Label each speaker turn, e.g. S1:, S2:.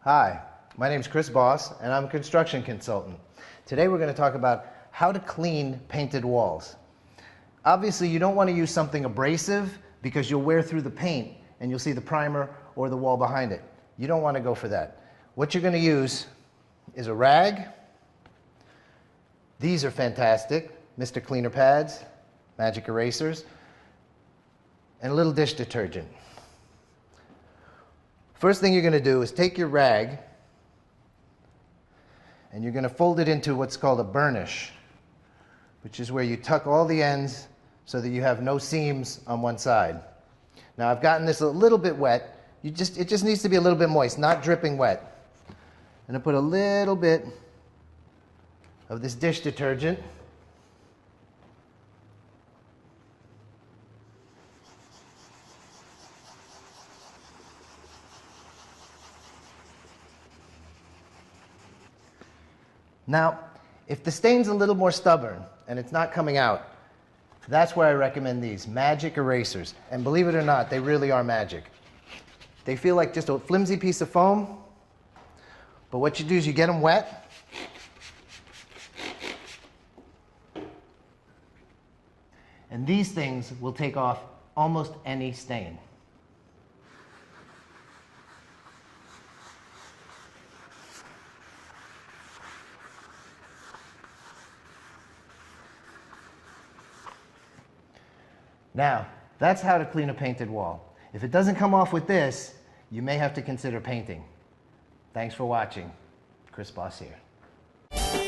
S1: Hi, my name is Chris Boss and I'm a construction consultant. Today we're going to talk about how to clean painted walls. Obviously you don't want to use something abrasive because you'll wear through the paint and you'll see the primer or the wall behind it. You don't want to go for that. What you're going to use is a rag. These are fantastic, Mr. Cleaner pads, magic erasers, and a little dish detergent. First thing you're going to do is take your rag and you're going to fold it into what's called a burnish, which is where you tuck all the ends so that you have no seams on one side. Now I've gotten this a little bit wet. It just needs to be a little bit moist, not dripping wet. And I put a little bit of this dish detergent. Now, if the stain's a little more stubborn and it's not coming out, that's where I recommend these magic erasers. And believe it or not, they really are magic. They feel like just a flimsy piece of foam, but what you do is you get them wet, and these things will take off almost any stain. Now, that's how to clean a painted wall. If it doesn't come off with this, you may have to consider painting. Thanks for watching. Chris Boss here.